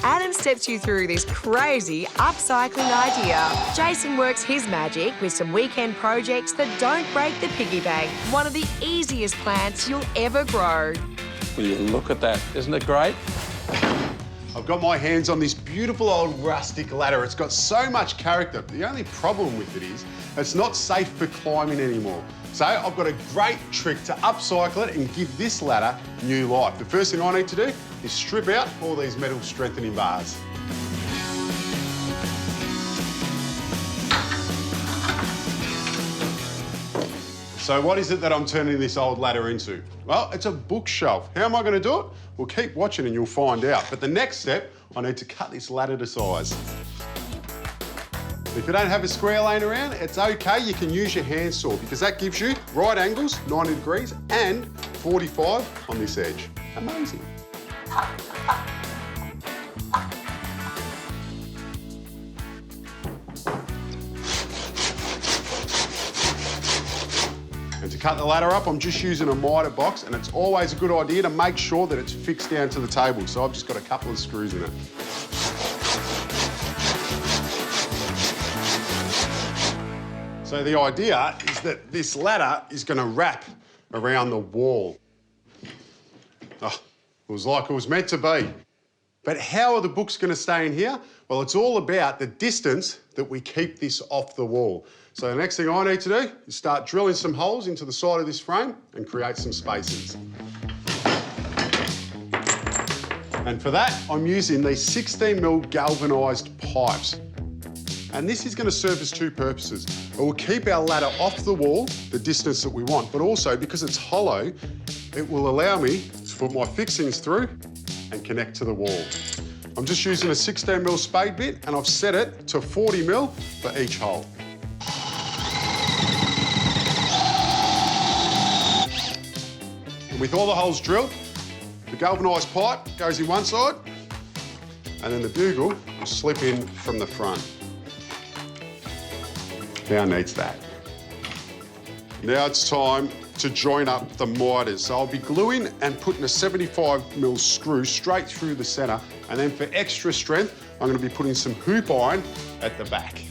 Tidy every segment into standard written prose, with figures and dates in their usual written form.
Adam steps you through this crazy upcycling idea. Jason works his magic with some weekend projects that don't break the piggy bank. One of the easiest plants you'll ever grow. Will you look at that? Isn't it great? I've got my hands on this beautiful old rustic ladder. It's got so much character. The only problem with it is it's not safe for climbing anymore. So I've got a great trick to upcycle it and give this ladder new life. The first thing I need to do is strip out all these metal strengthening bars. So what is it that I'm turning this old ladder into? Well, it's a bookshelf. How am I going to do it? Well, keep watching and you'll find out. But the next step, I need to cut this ladder to size. If you don't have a square laying around, it's okay. You can use your handsaw because that gives you right angles, 90 degrees, and 45 on this edge. Amazing. And to cut the ladder up, I'm just using a miter box, and it's always a good idea to make sure that it's fixed down to the table. So I've just got a couple of screws in it. So the idea is that this ladder is going to wrap around the wall. Oh, it was like it was meant to be. But how are the books going to stay in here? Well, it's all about the distance that we keep this off the wall. So the next thing I need to do is start drilling some holes into the side of this frame and create some spaces. And for that, I'm using these 16mm galvanised pipes. And this is going to serve us two purposes. It will keep our ladder off the wall, the distance that we want, but also because it's hollow, it will allow me to put my fixings through and connect to the wall. I'm just using a 16mm spade bit and I've set it to 40mm for each hole. And with all the holes drilled, the galvanised pipe goes in one side and then the bugle will slip in from the front. Now needs that. Now it's time to join up the miters. So I'll be gluing and putting a 75mm screw straight through the centre, and then for extra strength, I'm going to be putting some hoop iron at the back.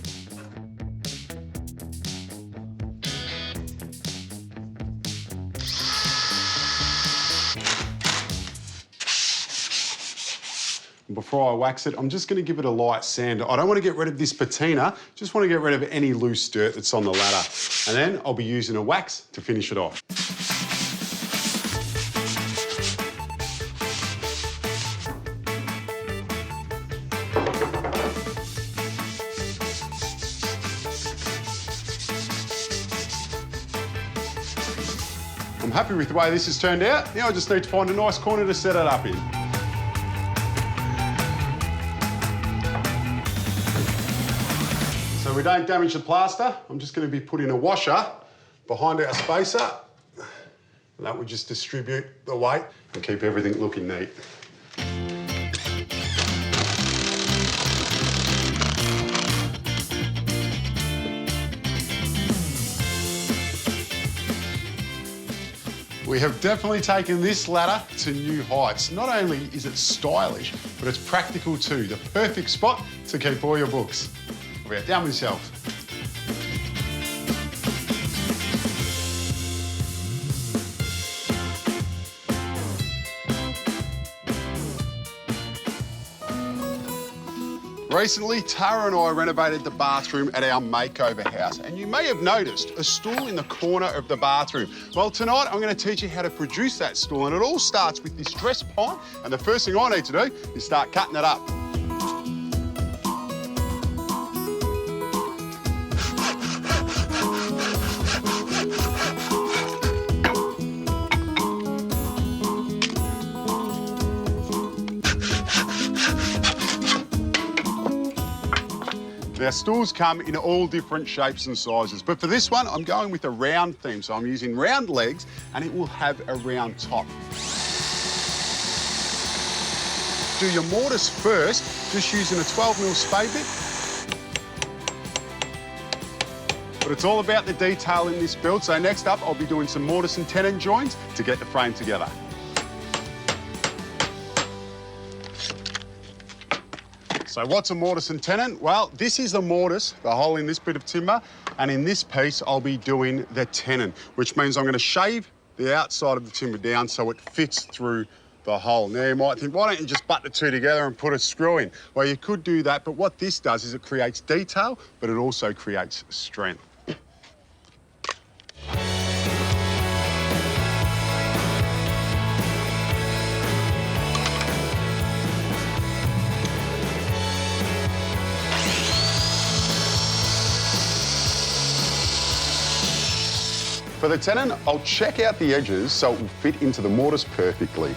Before I wax it, I'm just going to give it a light sand. I don't want to get rid of this patina, just want to get rid of any loose dirt that's on the ladder. And then I'll be using a wax to finish it off. I'm happy with the way this has turned out. Now I just need to find a nice corner to set it up in. So we don't damage the plaster, I'm just going to be putting a washer behind our spacer. And that will just distribute the weight and keep everything looking neat. We have definitely taken this ladder to new heights. Not only is it stylish, but it's practical too. The perfect spot to keep all your books. We're down with yourself. Recently, Tara and I renovated the bathroom at our makeover house, and you may have noticed a stool in the corner of the bathroom. Well, tonight I'm going to teach you how to produce that stool, and it all starts with this dress pine, and the first thing I need to do is start cutting it up. Now, stools come in all different shapes and sizes, but for this one, I'm going with a round theme. So I'm using round legs and it will have a round top. Do your mortise first, just using a 12mm spade bit. But it's all about the detail in this build. So next up, I'll be doing some mortise and tenon joins to get the frame together. So what's a mortise and tenon? Well, this is the mortise, the hole in this bit of timber, and in this piece I'll be doing the tenon, which means I'm going to shave the outside of the timber down so it fits through the hole. Now you might think, why don't you just butt the two together and put a screw in? Well, you could do that, but what this does is it creates detail, but it also creates strength. For the tenon, I'll check out the edges so it will fit into the mortise perfectly.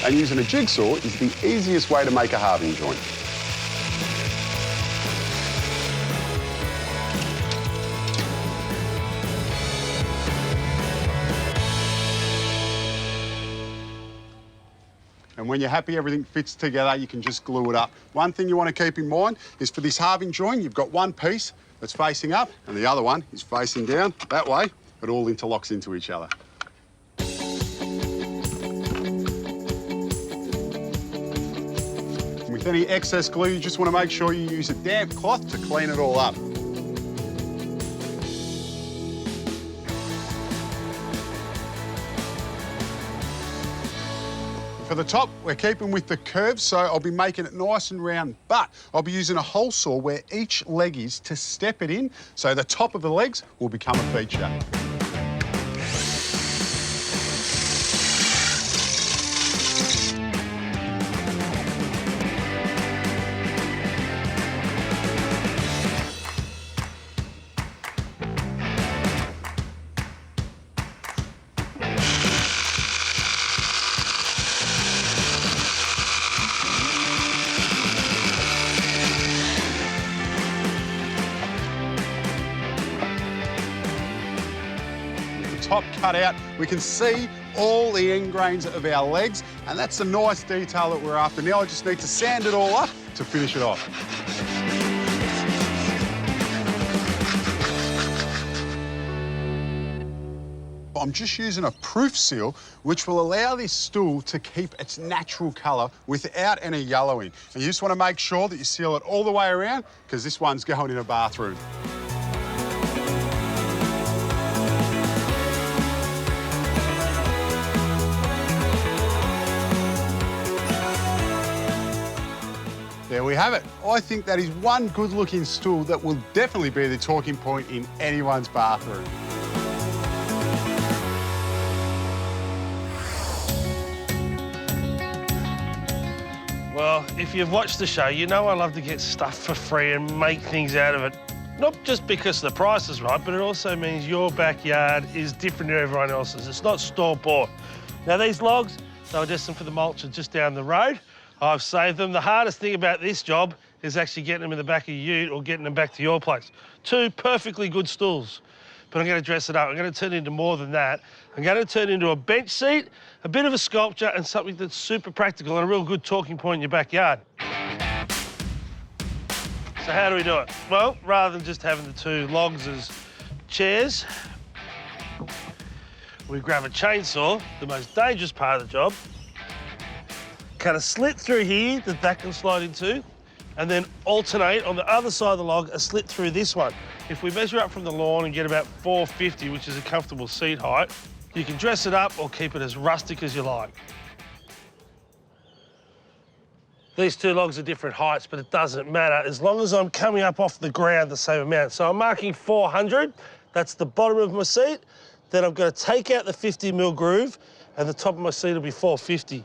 And using a jigsaw is the easiest way to make a halving joint. And when you're happy everything fits together, you can just glue it up. One thing you want to keep in mind is for this halving joint, you've got one piece that's facing up and the other one is facing down. That way, it all interlocks into each other. And with any excess glue, you just want to make sure you use a damp cloth to clean it all up. For the top, we're keeping with the curve, so I'll be making it nice and round, but I'll be using a hole saw where each leg is to step it in, so the top of the legs will become a feature. Top cut out, we can see all the end grains of our legs, and that's the nice detail that we're after. Now I just need to sand it all up to finish it off. I'm just using a proof seal, which will allow this stool to keep its natural colour without any yellowing. And you just want to make sure that you seal it all the way around, because this one's going in a bathroom. There we have it. I think that is one good-looking stool that will definitely be the talking point in anyone's bathroom. Well, if you've watched the show, you know I love to get stuff for free and make things out of it. Not just because the price is right, but it also means your backyard is different to everyone else's. It's not store-bought. Now, these logs, they were destined for the mulcher just down the road. I've saved them. The hardest thing about this job is actually getting them in the back of your ute or getting them back to your place. Two perfectly good stools, but I'm going to dress it up. I'm going to turn it into more than that. I'm going to turn it into a bench seat, a bit of a sculpture, and something that's super practical and a real good talking point in your backyard. So how do we do it? Well, rather than just having the two logs as chairs, we grab a chainsaw, the most dangerous part of the job, cut a slit through here that can slide into, and then alternate on the other side of the log a slit through this one. If we measure up from the lawn and get about 450, which is a comfortable seat height, you can dress it up or keep it as rustic as you like. These two logs are different heights, but it doesn't matter as long as I'm coming up off the ground the same amount. So I'm marking 400, that's the bottom of my seat. Then I'm going to take out the 50mm groove, and the top of my seat will be 450.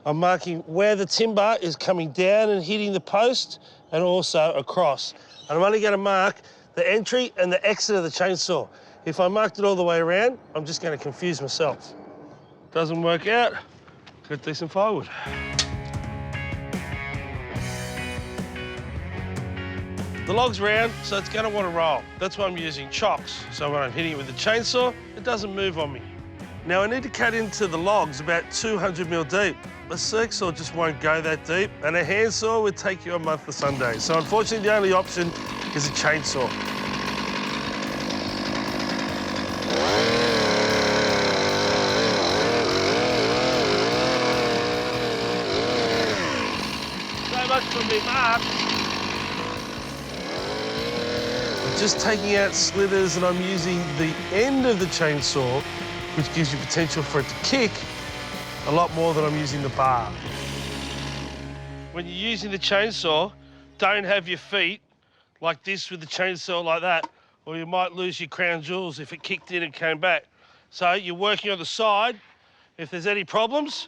I'm marking where the timber is coming down and hitting the post and also across. And I'm only going to mark the entry and the exit of the chainsaw. If I marked it all the way around, I'm just going to confuse myself. Doesn't work out, get decent firewood. The log's round, so it's going to want to roll. That's why I'm using chocks. So when I'm hitting it with the chainsaw, it doesn't move on me. Now I need to cut into the logs about 200mm deep. A circ-saw just won't go that deep, and a handsaw would take you a month of Sundays. So unfortunately, the only option is a chainsaw. much from me marks. I'm just taking out slithers and I'm using the end of the chainsaw, which gives you potential for it to kick a lot more than I'm using the bar. When you're using the chainsaw, don't have your feet like this with the chainsaw like that, or you might lose your crown jewels if it kicked in and came back. So you're working on the side. If there's any problems,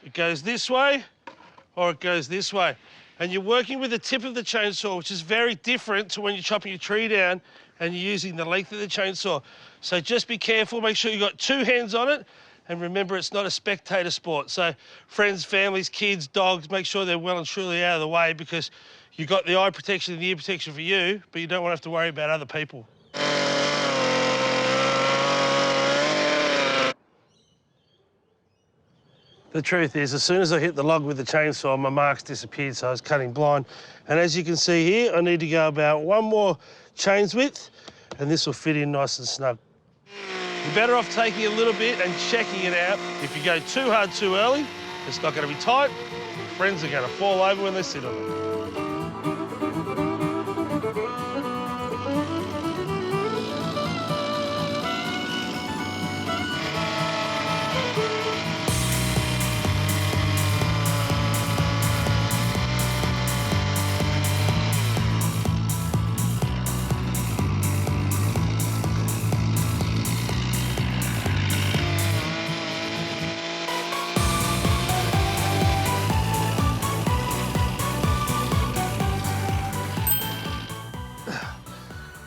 it goes this way or it goes this way. And you're working with the tip of the chainsaw, which is very different to when you're chopping a tree down and you're using the length of the chainsaw. So just be careful, make sure you've got two hands on it, and remember it's not a spectator sport. So friends, families, kids, dogs, make sure they're well and truly out of the way, because you've got the eye protection and the ear protection for you, but you don't want to have to worry about other people. The truth is, as soon as I hit the log with the chainsaw, my marks disappeared, so I was cutting blind. And as you can see here, I need to go about one more chain's width, and this will fit in nice and snug. You're better off taking a little bit and checking it out. If you go too hard too early, it's not going to be tight. Your friends are going to fall over when they sit on it.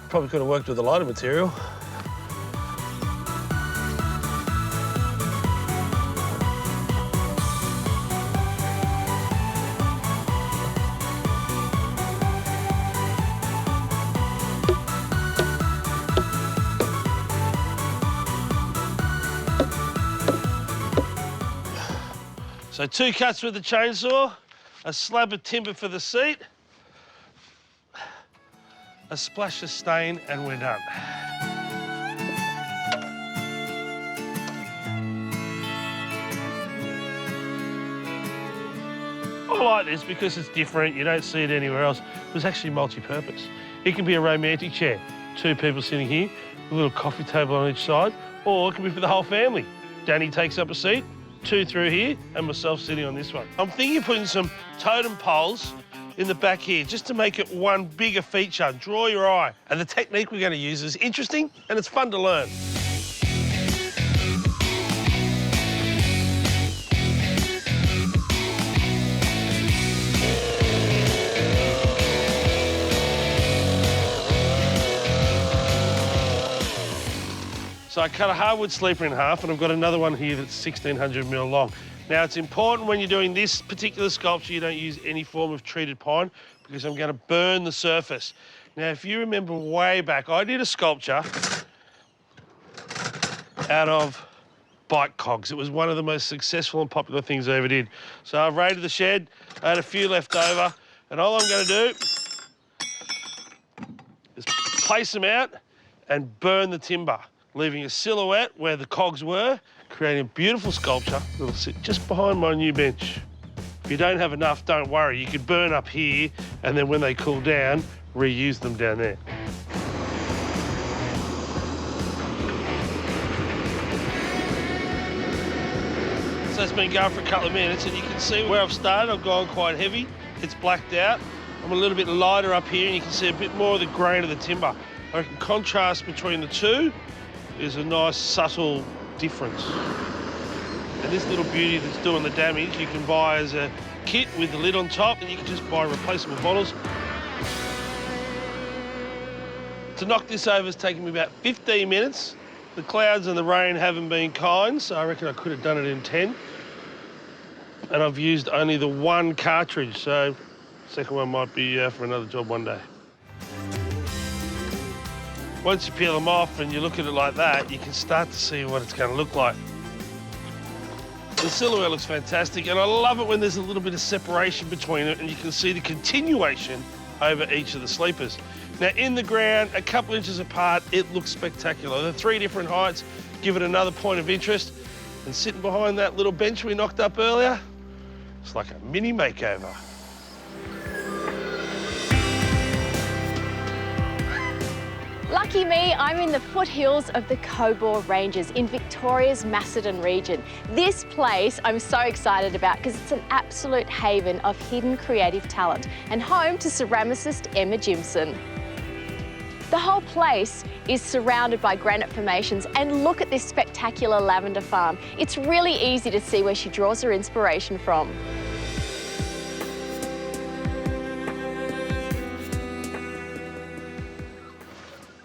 Probably could have worked with a lighter material. So 2 cuts with the chainsaw, a slab of timber for the seat, a splash of stain, and we're done. I like this because it's different. You don't see it anywhere else. It was actually multi-purpose. It can be a romantic chair, 2 people sitting here, a little coffee table on each side, or it can be for the whole family. Danny takes up a seat, 2 through here, and myself sitting on this one. I'm thinking of putting some totem poles in the back here, just to make it one bigger feature, draw your eye. And the technique we're going to use is interesting and it's fun to learn. So I cut a hardwood sleeper in half, and I've got another one here that's 1600mm long. Now, it's important when you're doing this particular sculpture, you don't use any form of treated pine, because I'm going to burn the surface. Now, if you remember way back, I did a sculpture out of bike cogs. It was one of the most successful and popular things I ever did. So I've raided the shed, I had a few left over, and all I'm going to do is place them out and burn the timber, leaving a silhouette where the cogs were, creating a beautiful sculpture that'll sit just behind my new bench. If you don't have enough, don't worry. You could burn up here, and then when they cool down, reuse them down there. So it's been going for a couple of minutes, and you can see where I've started. I've gone quite heavy. It's blacked out. I'm a little bit lighter up here, and you can see a bit more of the grain of the timber. I reckon contrast between the two is a nice, subtle difference. And this little beauty that's doing the damage, you can buy as a kit with the lid on top, and you can just buy replaceable bottles. To knock this over has taken me about 15 minutes. The clouds and the rain haven't been kind, so I reckon I could have done it in 10. And I've used only the 1 cartridge, so the second one might be for another job one day. Once you peel them off and you look at it like that, you can start to see what it's going to look like. The silhouette looks fantastic, and I love it when there's a little bit of separation between it and you can see the continuation over each of the sleepers. Now, in the ground, a couple inches apart, it looks spectacular. The 3 different heights give it another point of interest. And sitting behind that little bench we knocked up earlier, it's like a mini makeover. Lucky me, I'm in the foothills of the Cobor Ranges in Victoria's Macedon region. This place I'm so excited about because it's an absolute haven of hidden creative talent and home to ceramicist Emma Jimson. The whole place is surrounded by granite formations, and look at this spectacular lavender farm. It's really easy to see where she draws her inspiration from.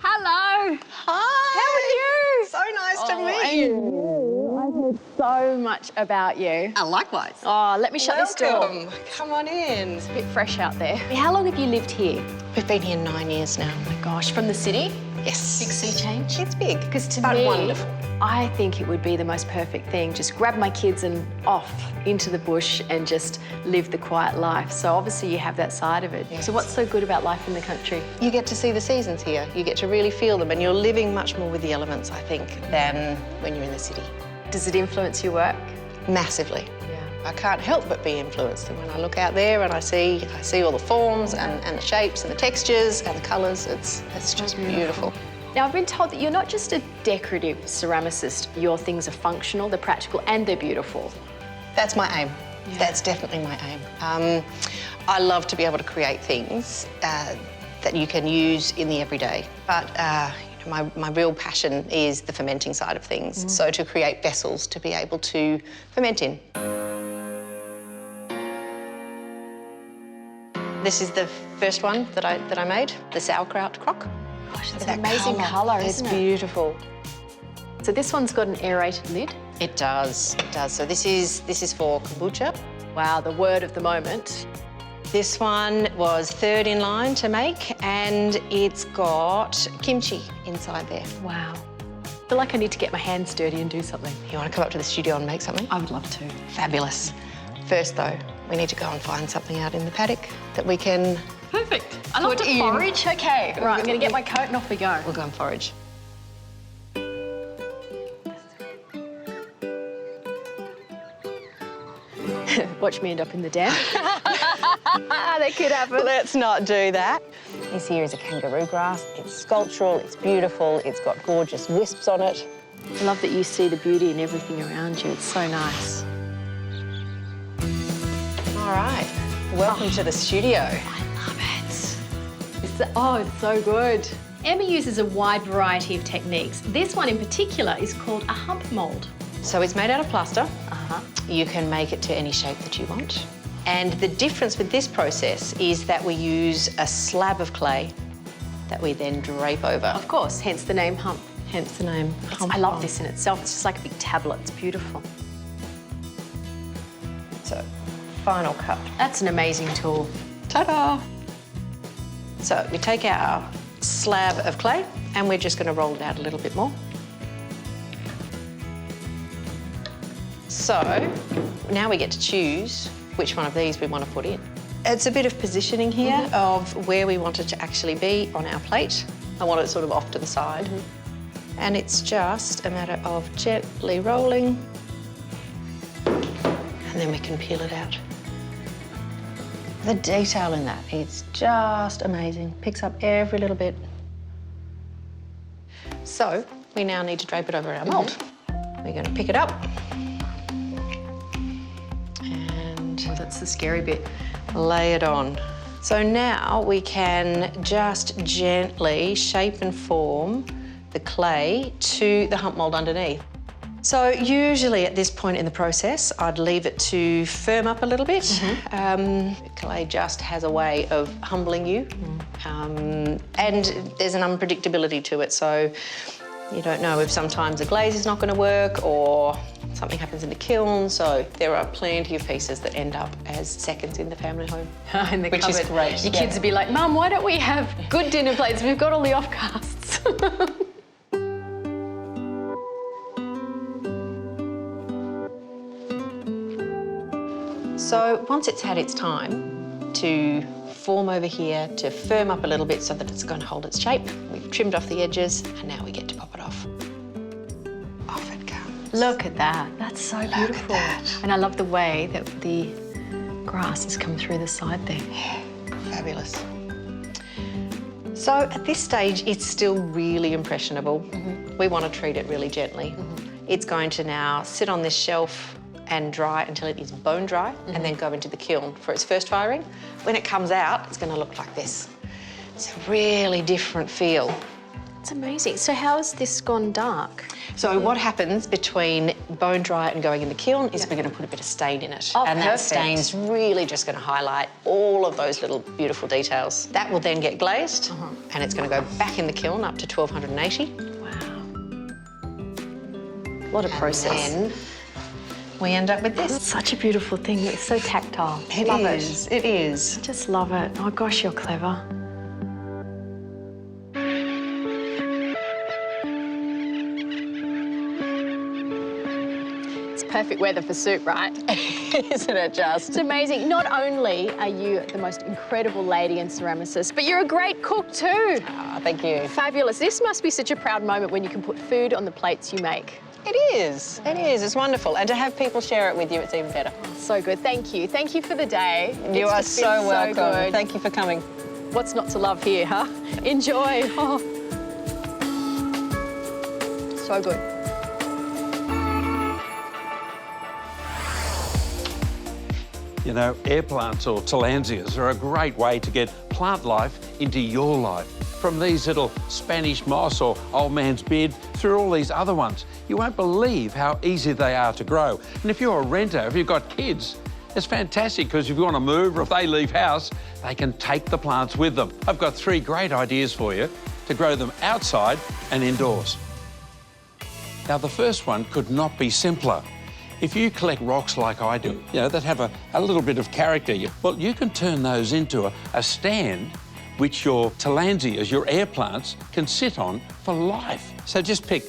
Hello. Hi. How are you? So nice to meet you. I've heard so much about you. And likewise. Oh, let me shut this door. Welcome. Come on in. It's a bit fresh out there. How long have you lived here? We've been here 9 years now. Oh my gosh, from the city? Yes. Big sea change? It's big. Because to but me, wonderful. I think it would be the most perfect thing. Just grab my kids and off into the bush and just live the quiet life. So obviously you have that side of it. Yes. So what's so good about life in the country? You get to see the seasons here. You get to really feel them, and you're living much more with the elements, I think, than when you're in the city. Does it influence your work? Massively. Yeah. I can't help but be influenced. And when I look out there and I see all the forms and the shapes and the textures and the colours, it's just beautiful. Now, I've been told that you're not just a decorative ceramicist. Your things are functional, they're practical, and they're beautiful. That's my aim. Yeah. That's definitely my aim. I love to be able to create things that you can use in the everyday. But my real passion is the fermenting side of things. So to create vessels to be able to ferment in. This is the first one that I made, the sauerkraut crock. Gosh, that's That an amazing colour, It's isn't it? beautiful. So this one's got an aerated lid. It does. It does. So this is for kombucha. Wow, the word of the moment. This one was third in line to make, and it's got kimchi inside there. Wow. I feel like I need to get my hands dirty and do something. You want to come up to the studio and make something? I would love to. Fabulous. First, though, we need to go and find something out in the paddock that we can... Perfect. I love Put to in. forage. Okay, right, I'm going to get my coat and off we go. We'll go and forage. Watch me end up in the dam. That could happen. Let's not do that. This here is a kangaroo grass. It's sculptural, it's beautiful, it's got gorgeous wisps on it. I love that you see the beauty in everything around you. It's so nice. All right. Welcome to the studio. I love it. It's so good. Emma uses a wide variety of techniques. This one in particular is called a hump mould. So it's made out of plaster. Uh-huh. You can make it to any shape that you want. And the difference with this process is that we use a slab of clay that we then drape over. Of course, hence the name hump. Hence the name hump. I love this in itself. It's just like a big tablet. It's beautiful. So, final cut. That's an amazing tool. Ta-da! So we take our slab of clay and we're just going to roll it out a little bit more. So now we get to choose which one of these we want to put in. It's a bit of positioning here of where we want it to actually be on our plate. I want it sort of off to the side. And it's just a matter of gently rolling, and then we can peel it out. The detail in that, it's just amazing. Picks up every little bit. So we now need to drape it over our mould. We're going to pick it up. And Oh, that's the scary bit. lay it on. So now we can just gently shape and form the clay to the hump mould underneath. So usually at this point in the process, I'd leave it to firm up a little bit. Clay just has a way of humbling you. And there's an unpredictability to it, so you don't know if sometimes a glaze is not going to work or something happens in the kiln, so there are plenty of pieces that end up as seconds in the family home. In the Which is cupboard. great, Your yeah. kids would be like, Mum, why don't we have good dinner plates? We've got all the offcasts. So once it's had its time to form over here, to firm up a little bit so that it's going to hold its shape, we've trimmed off the edges and now we get to pop it off. Off it comes. Look at that. That's so beautiful. that. And I love the way that the grass has come through the side there. Fabulous. So at this stage, it's still really impressionable. We want to treat it really gently. It's going to now sit on this shelf and dry until it is bone dry and then go into the kiln for its first firing. When it comes out, it's going to look like this. It's a really different feel. It's amazing. So how has this gone dark? So what happens between bone dry and going in the kiln is we're going to put a bit of stain in it. Oh, and that perfect. stain's really just going to highlight all of those little beautiful details. That will then get glazed and it's going to go back in the kiln up to 1280. Wow. What a process. And then we end up with this. It's such a beautiful thing. It's so tactile. It Love is. It is. Just love it. Oh gosh, you're clever. Perfect weather for soup, right? Isn't it just? It's amazing. Not only are you the most incredible lady and ceramicist, but you're a great cook too. Oh, thank you. Fabulous. This must be such a proud moment when you can put food on the plates you make. It is. It is. It's wonderful. And to have people share it with you, it's even better. So good. Thank you. Thank you for the day. You are so welcome. Good. Thank you for coming. What's not to love here, huh? Enjoy. Oh. So good. You know, air plants or Tillandsias are a great way to get plant life into your life. From these little Spanish moss or old man's beard through all these other ones. You won't believe how easy they are to grow. And if you're a renter, if you've got kids, it's fantastic because if you want to move or if they leave house, they can take the plants with them. I've got 3 great ideas for you to grow them outside and indoors. Now, the first one could not be simpler. If you collect rocks like I do, you know, that have a little bit of character, well, you can turn those into a stand which your Tillandsias, your air plants, can sit on for life. So just pick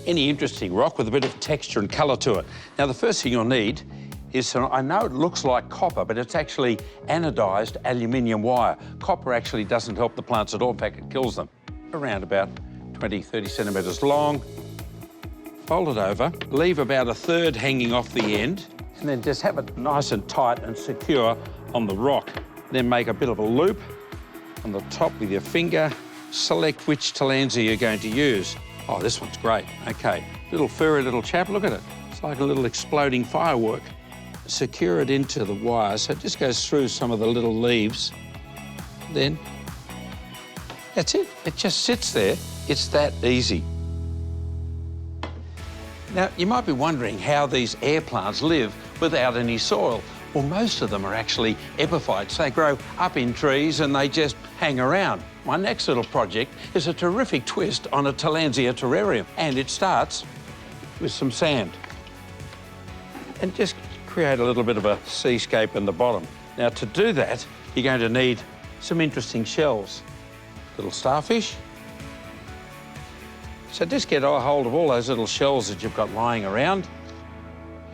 any interesting rock with a bit of texture and colour to it. Now, the first thing you'll need is some, I know it looks like copper, but it's actually anodised aluminium wire. Copper actually doesn't help the plants at all. In fact, it kills them. Around about 20, 30 centimetres long. Fold it over, leave about 1/3 hanging off the end, and then just have it nice and tight and secure on the rock. Then make a bit of a loop on the top with your finger. Select which Tillandsia you're going to use. Oh, this one's great. Okay, little furry little chap, look at it. It's like a little exploding firework. Secure it into the wire so it just goes through some of the little leaves. Then, that's it. It just sits there. It's that easy. Now, you might be wondering how these air plants live without any soil. Well, most of them are actually epiphytes. They grow up in trees and they just hang around. My next little project is a terrific twist on a Tillandsia terrarium, and it starts with some sand. And just create a little bit of a seascape in the bottom. Now, to do that, you're going to need some interesting shells. Little starfish. So just get a hold of all those little shells that you've got lying around.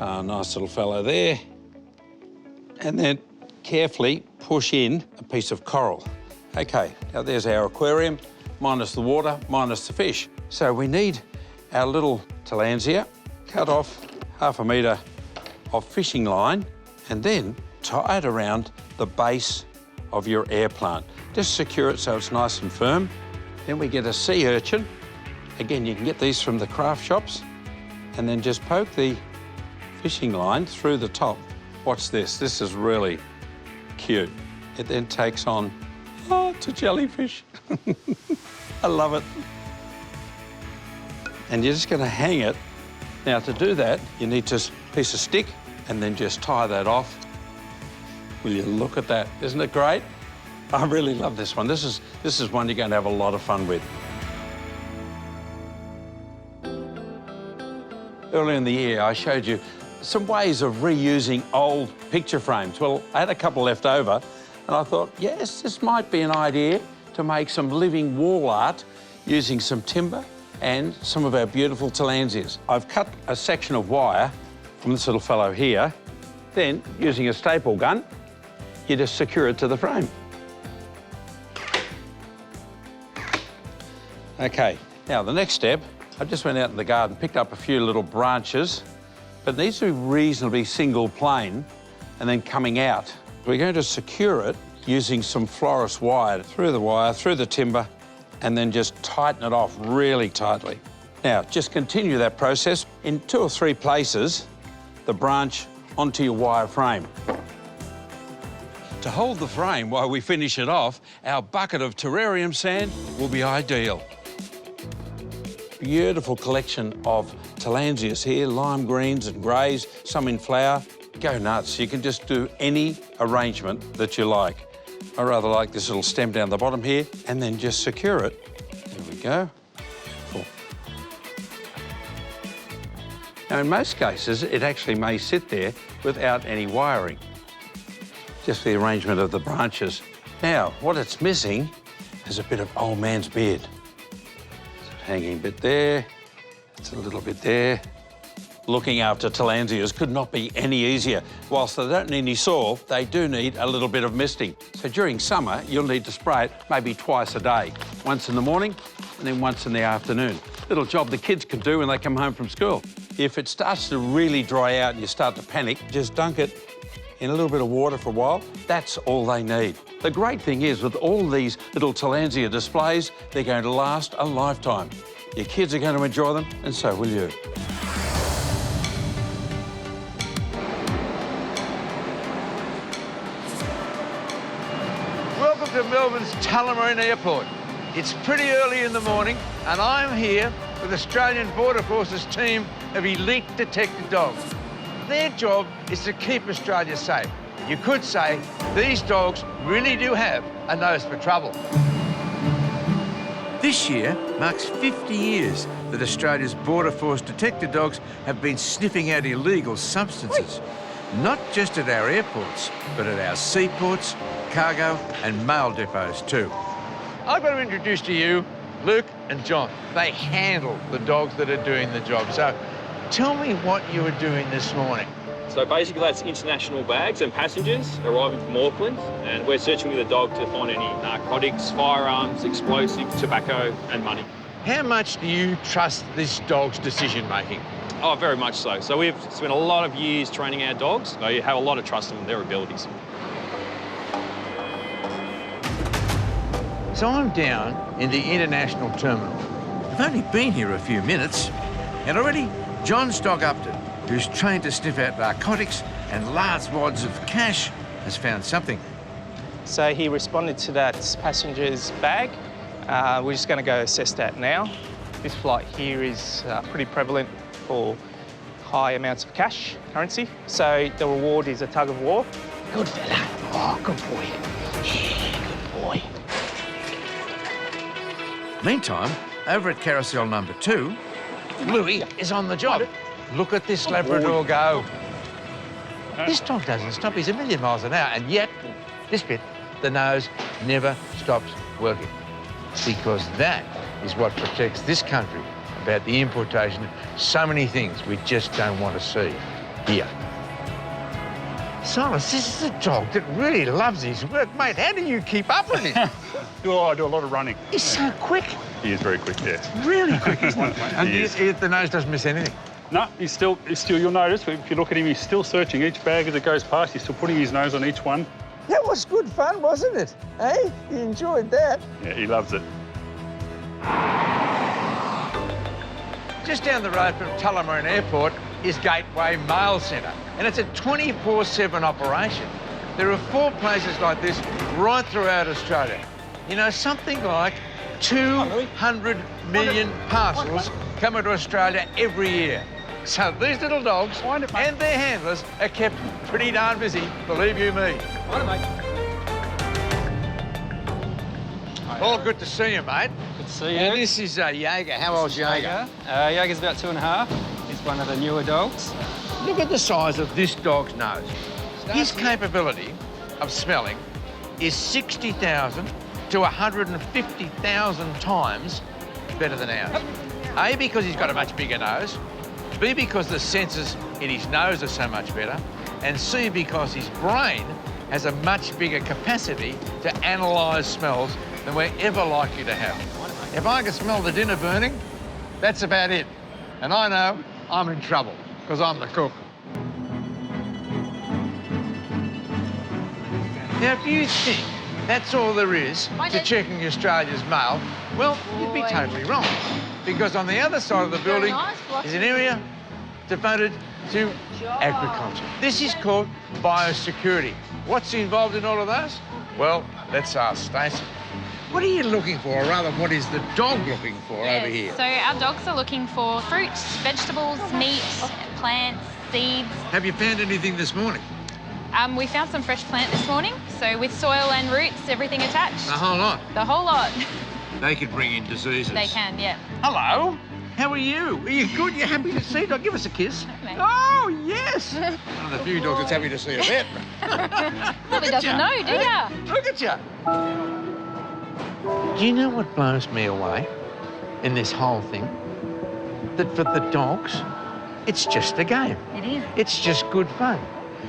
Nice little fellow there. And then carefully push in a piece of coral. Okay, now there's our aquarium, minus the water, minus the fish. So we need our little Tillandsia, cut off 1/2 metre of fishing line, and then tie it around the base of your air plant. Just secure it so it's nice and firm. Then we get a sea urchin. Again, you can get these from the craft shops, and then just poke the fishing line through the top. Watch this, this is really cute. It then takes on, oh, it's a jellyfish. I love it. And you're just gonna hang it. Now, to do that, you need a piece of stick and then just tie that off. Will you look at that? Isn't it great? I really love this one. This is one you're going to have a lot of fun with. Earlier in the year, I showed you some ways of reusing old picture frames. Well, I had a couple left over, and I thought, yes, this might be an idea to make some living wall art using some timber and some of our beautiful Tillandsias. I've cut a section of wire from this little fellow here. Then, using a staple gun, you just secure it to the frame. Okay, now the next step, I just went out in the garden, picked up a few little branches, but it needs to be reasonably single plane and then coming out. We're going to secure it using some florist wire, through the timber, and then just tighten it off really tightly. Now, just continue that process in 2 or 3 places, the branch onto your wire frame. To hold the frame while we finish it off, our bucket of terrarium sand will be ideal. Beautiful collection of Tillandsias here, lime greens and greys, some in flower. Go nuts, you can just do any arrangement that you like. I rather like this little stem down the bottom here, and then just secure it. There we go. Cool. Now, in most cases, it actually may sit there without any wiring. Just the arrangement of the branches. Now, what it's missing is a bit of old man's beard. Hanging bit there, it's a little bit there. Looking after Tillandsias could not be any easier. Whilst they don't need any soil, they do need a little bit of misting. So during summer, you'll need to spray it maybe twice a day. Once in the morning and then once in the afternoon. Little job the kids can do when they come home from school. If it starts to really dry out and you start to panic, just dunk it in a little bit of water for a while. That's all they need. The great thing is, with all these little Tillandsia displays, they're going to last a lifetime. Your kids are going to enjoy them, and so will you. Welcome to Melbourne's Tullamarine Airport. It's pretty early in the morning, and I'm here with Australian Border Force's team of elite detective dogs. Their job is to keep Australia safe. You could say these dogs really do have a nose for trouble. This year marks 50 years that Australia's Border Force detective dogs have been sniffing out illegal substances. Not just at our airports, but at our seaports, cargo and mail depots too. I've got to introduce to you Luke and John. They handle the dogs that are doing the job. So tell me what you were doing this morning. So basically that's international bags and passengers arriving from Auckland, and we're searching with a dog to find any narcotics, firearms, explosives, tobacco and money. How much do you trust this dog's decision-making? Oh, very much so. So we've spent a lot of years training our dogs, so you have a lot of trust in their abilities. So I'm down in the international terminal. I've only been here a few minutes, and already John Stock-Upton, who's trained to sniff out narcotics and large wads of cash, has found something. So he responded to that passenger's bag. We're just going to go assess that now. This flight here is pretty prevalent for high amounts of cash, currency. So the reward is a tug of war. Good fella. Oh, good boy. Yeah, good boy. Meantime, over at carousel number 2, Louis is on the job. Look at this Labrador go. This dog doesn't stop. He's a million miles an hour, and yet, this bit, the nose never stops working. Because that is what protects this country about the importation of so many things we just don't want to see here. Silas, this is a dog that really loves his work. Mate, how do you keep up with him? Oh, I do a lot of running. He's so quick. He is very quick, yes. Really quick, isn't he? And He is. the nose doesn't miss anything. No, he's still, you'll notice, if you look at him, he's still searching each bag as it goes past. He's still putting his nose on each one. That was good fun, wasn't it? Eh? You enjoyed that. Yeah, he loves it. Just down the road from Tullamarine Airport is Gateway Mail Centre, and it's a 24/7 operation. There are 4 places like this right throughout Australia. You know, something like 200 million parcels come into Australia every year. So these little dogs and their handlers are kept pretty darn busy, believe you me. All good to see you, mate. Good to see you. And this is Jaeger. How old's Jaeger? Jaeger's about 2.5. He's one of the newer dogs. Look at the size of this dog's nose. His capability of smelling is 60,000 to 150,000 times better than ours. A, because he's got a much bigger nose. B, because the sensors in his nose are so much better. And C, because his brain has a much bigger capacity to analyse smells than we're ever likely to have. If I can smell the dinner burning, that's about it. And I know I'm in trouble, because I'm the cook. Now, if you think that's all there is to checking Australia's mail, Well, you'd be totally wrong. Because on the other side of the building is an area devoted to agriculture. This is called biosecurity. What's involved in all of those? Well, let's ask Stacey. What are you looking for, or rather, what is the dog looking for over here? So our dogs are looking for fruits, vegetables, meat, plants, seeds. Have you found anything this morning? We found some fresh plant this morning, so with soil and roots, everything attached. The whole lot? The whole lot. They could bring in diseases. They can, yeah. Hello. How are you? Are you good? You happy to see a dog? Give us a kiss. Mate. Oh, yes. One of the few dogs that's happy to see a vet. Probably doesn't know, do ya? Look at you. Do you know what blows me away in this whole thing? That for the dogs, it's just a game. It is. It's just good fun.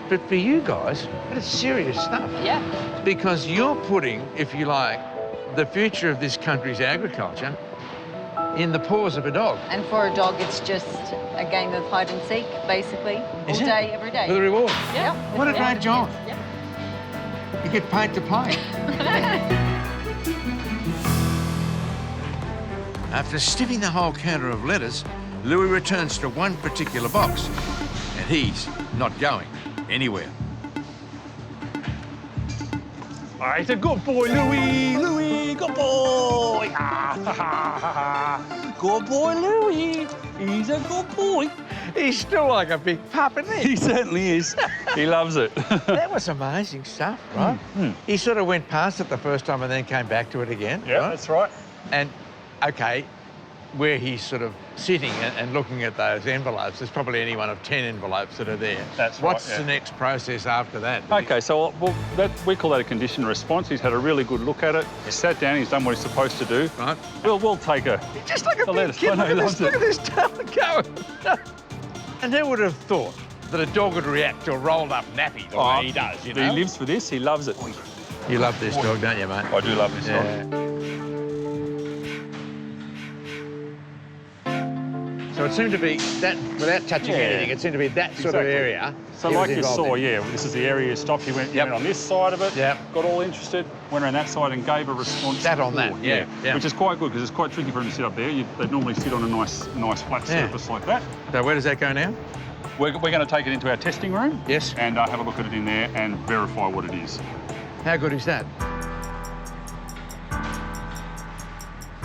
But for you guys, it's serious stuff. Yeah. Because you're putting, if you like, the future of this country's agriculture in the paws of a dog. And for a dog, it's just a game of hide and seek, basically, all day, every day. With a reward. Yeah. What a great job. Yeah. You get paid to play. After stiffing the whole counter of letters, Louis returns to one particular box, and he's not going anywhere. Oh, he's a good boy, Louis. Louis, good boy. Good boy, Louis. He's a good boy. He's still like a big pup, isn't he? He certainly is. He loves it. That was amazing stuff, right? He sort of went past it the first time and then came back to it again. Yeah, right? that's right. And, OK, where he's sort of sitting and looking at those envelopes, there's probably any one of 10 envelopes that are there. That's right, What's yeah. the next process after that? OK, so we call that a conditioned response. He's had a really good look at it. He's sat down, he's done what he's supposed to do. Right. We'll take a... Just like a big lettuce. kid. I know, he Look loves at this tail going. And who would have thought that a dog would react to a rolled-up nappy the way he does, you know? He lives for this. He loves it. You love this dog, don't you, mate? I do love this dog. So it seemed to be that, without touching anything, it seemed to be that sort of area. So he was like you involved saw, in. yeah, this is the area he stopped. He went on this side of it, got all interested, went around that side and gave a response. That on that, yeah. Which is quite good because it's quite tricky for him to sit up there. They normally sit on a nice flat surface like that. So where does that go now? We're going to take it into our testing room. Yes. And have a look at it in there and verify what it is. How good is that?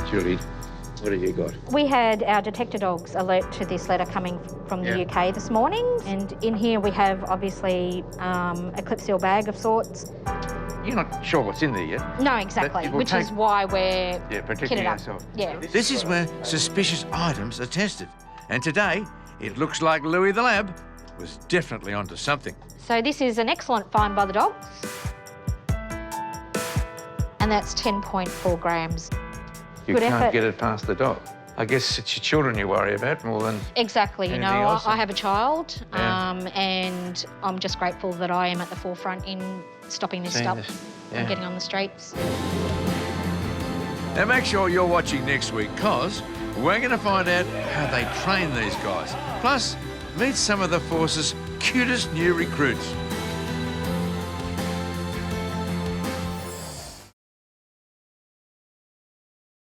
Julie, what have you got? We had our detector dogs alert to this letter coming from the UK this morning, and in here we have obviously a clip seal bag of sorts. You're not sure what's in there yet? No, exactly, which is why we're protecting kitted up. ourselves. Yeah. This is where suspicious items are tested. And today, it looks like Louis the Lab was definitely onto something. So this is an excellent find by the dogs, and that's 10.4 grams. You can't get it past the dog. I guess it's your children you worry about more than Exactly, you know, anything else. I have a child, and I'm just grateful that I am at the forefront in stopping this stuff from getting on the streets. Now make sure you're watching next week, because we're going to find out how they train these guys. Plus, meet some of the force's cutest new recruits.